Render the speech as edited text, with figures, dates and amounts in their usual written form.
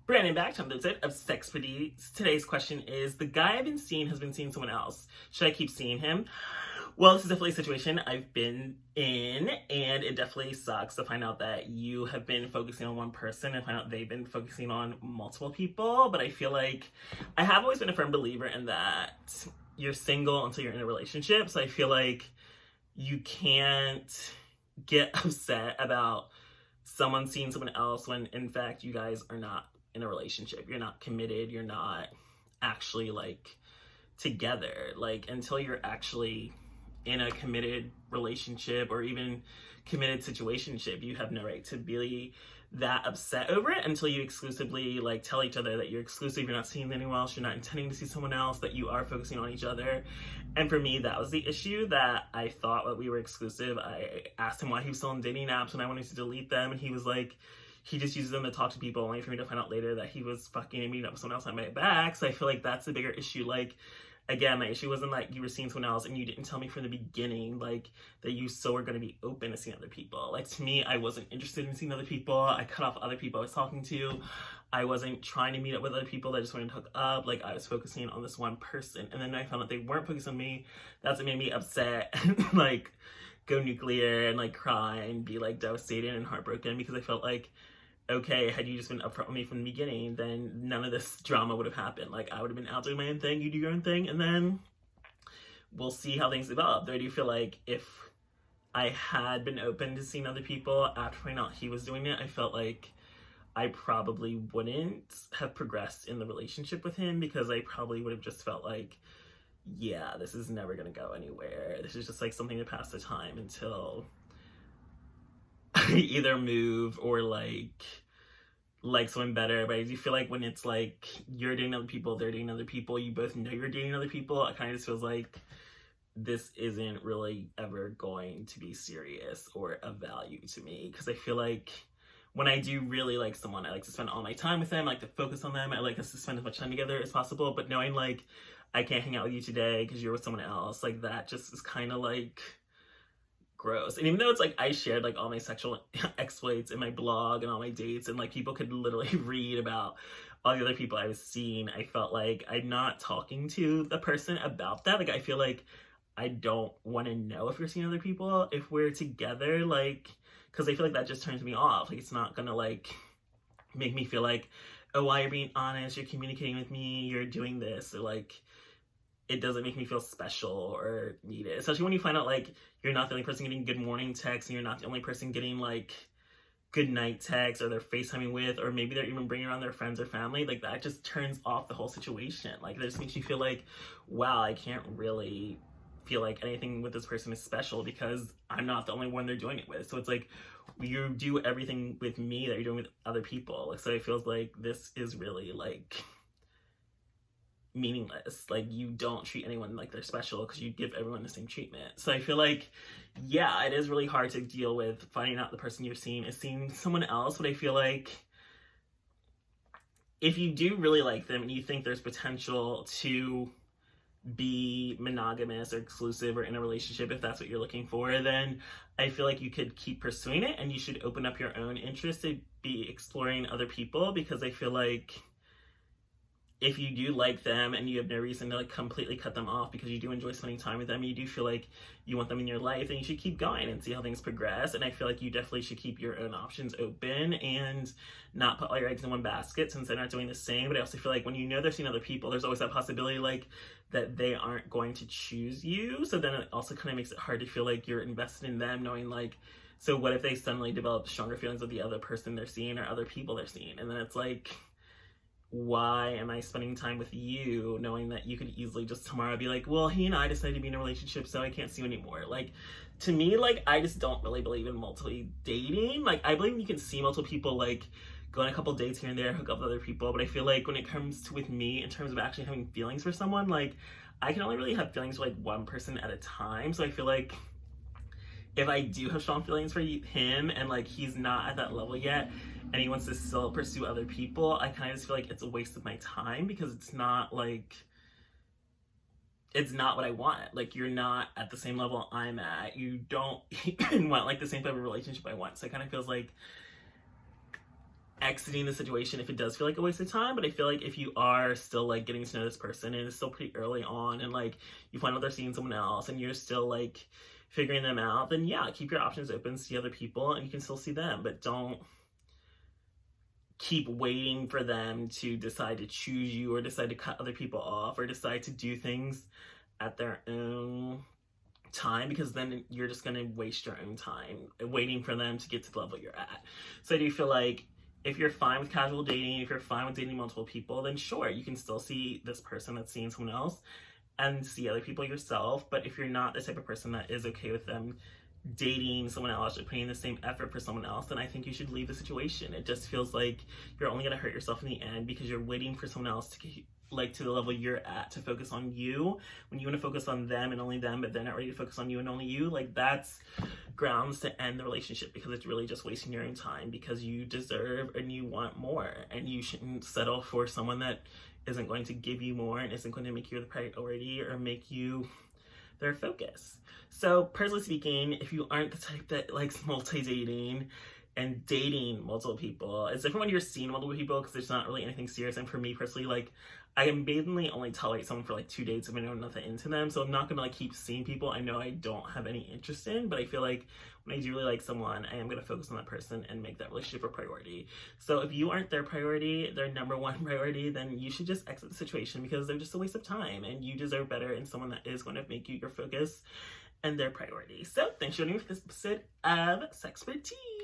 Brandon back to another episode of SexxxPerTease. Today's question is, the guy I've been seeing has been seeing someone else. Should I keep seeing him? Well, this is definitely a situation I've been in, and it definitely sucks to find out that you have been focusing on one person and find out they've been focusing on multiple people. But I feel like I have always been a firm believer in that you're single until you're in a relationship. So I feel like you can't get upset about someone seeing someone else when in fact you guys are not in a relationship. You're not committed. You're not actually like together. Like until you're actually in a committed relationship or even committed situationship, you have no right to be that upset over it until you exclusively like tell each other that you're exclusive, you're not seeing anyone else, you're not intending to see someone else, that you are focusing on each other. And for me, that was the issue, that I thought that we were exclusive. I asked him why he was still on dating apps when I wanted to delete them, and he was like, he just uses them to talk to people, only for me to find out later that he was fucking and meeting up with someone else on my back. So I feel like that's the bigger issue. Like, again, my issue wasn't like you were seeing someone else and you didn't tell me from the beginning, like, that you still were going to be open to seeing other people. Like, to me, I wasn't interested in seeing other people. I cut off other people I was talking to. I wasn't trying to meet up with other people that just wanted to hook up. Like, I was focusing on this one person. And then I found out they weren't focused on me. That's what made me upset and, like, go nuclear and, like, cry and be, like, devastated and heartbroken, because I felt like, okay, had you just been upfront with me from the beginning, then none of this drama would have happened. Like, I would have been out doing my own thing, you do your own thing, and then we'll see how things develop. Though I do feel like if I had been open to seeing other people after finding out he was doing it, I felt like I probably wouldn't have progressed in the relationship with him, because I probably would have just felt like, yeah, this is never gonna go anywhere. This is just like something to pass the time until either move or like someone better. But I do feel like when it's like you're dating other people, they're dating other people, you both know you're dating other people, it kind of just feels like this isn't really ever going to be serious or of value to me. Because I feel like when I do really like someone, I like to spend all my time with them, I like to focus on them, I like us to spend as much time together as possible. But knowing like I can't hang out with you today because you're with someone else, like that just is kind of like gross. And even though it's like I shared like all my sexual exploits in my blog and all my dates, and like people could literally read about all the other people I was seeing, I felt like I'm not talking to the person about that. Like I feel like I don't want to know if you're seeing other people if we're together, like, because I feel like that just turns me off. Like it's not gonna like make me feel like, oh, why you're being honest, you're communicating with me, you're doing this, or like it doesn't make me feel special or needed. Especially when you find out like you're not the only person getting good morning texts, and you're not the only person getting like good night texts, or they're FaceTiming with, or maybe they're even bringing around their friends or family. Like that just turns off the whole situation. Like that just makes you feel like, wow, I can't really feel like anything with this person is special because I'm not the only one they're doing it with. So it's like you do everything with me that you're doing with other people. So it feels like this is really like meaningless. Like you don't treat anyone like they're special because you give everyone the same treatment. So I feel like, yeah, it is really hard to deal with finding out the person you're seeing is seeing someone else. But I feel like if you do really like them and you think there's potential to be monogamous or exclusive or in a relationship, if that's what you're looking for, then I feel like you could keep pursuing it, and you should open up your own interest to be exploring other people. Because I feel like if you do like them and you have no reason to like completely cut them off because you do enjoy spending time with them, you do feel like you want them in your life, then you should keep going and see how things progress. And I feel like you definitely should keep your own options open and not put all your eggs in one basket, since they're not doing the same. But I also feel like when you know they're seeing other people, there's always that possibility like that they aren't going to choose you. So then it also kind of makes it hard to feel like you're invested in them, knowing like, so what if they suddenly develop stronger feelings with the other person they're seeing or other people they're seeing? And then it's like, why am I spending time with you knowing that you could easily just tomorrow be like, well, he and I decided to be in a relationship, so I can't see you anymore? Like, to me, like, I just don't really believe in multiple dating. Like, I believe you can see multiple people, like, go on a couple dates here and there, hook up with other people, but I feel like when it comes to with me, in terms of actually having feelings for someone, like, I can only really have feelings for, like, one person at a time. So I feel like if I do have strong feelings for him and, like, he's not at that level yet, and he wants to still pursue other people, I kind of just feel like it's a waste of my time, because it's not like, it's not what I want. Like, you're not at the same level I'm at. You don't even want like the same type of relationship I want. So it kind of feels like exiting the situation if it does feel like a waste of time. But I feel like if you are still like getting to know this person and it's still pretty early on and like you find out they're seeing someone else and you're still like figuring them out, then yeah, keep your options open, see other people, and you can still see them, but don't keep waiting for them to decide to choose you or decide to cut other people off or decide to do things at their own time, because then you're just going to waste your own time waiting for them to get to the level you're at. So I do feel like if you're fine with casual dating, if you're fine with dating multiple people, then sure, you can still see this person that's seeing someone else and see other people yourself. But if you're not the type of person that is okay with them dating someone else or putting the same effort for someone else, then I think you should leave the situation. It just feels like you're only going to hurt yourself in the end because you're waiting for someone else to get like to the level you're at to focus on you when you want to focus on them and only them, but they're not ready to focus on you and only you. Like, that's grounds to end the relationship, because it's really just wasting your own time, because you deserve and you want more, and you shouldn't settle for someone that isn't going to give you more and isn't going to make you the priority or make you their focus. So personally speaking, if you aren't the type that likes multi-dating and dating multiple people, it's different when you're seeing multiple people because there's not really anything serious. And for me personally, like, I can basically only tolerate someone for like 2 dates if I know nothing into them. So I'm not gonna like keep seeing people I know I don't have any interest in, but I feel like when I do really like someone, I am gonna focus on that person and make that relationship a priority. So if you aren't their priority, their number one priority, then you should just exit the situation, because they're just a waste of time and you deserve better in someone that is going to make you your focus and their priority. So thanks for joining me for this episode of SexxxPerTease.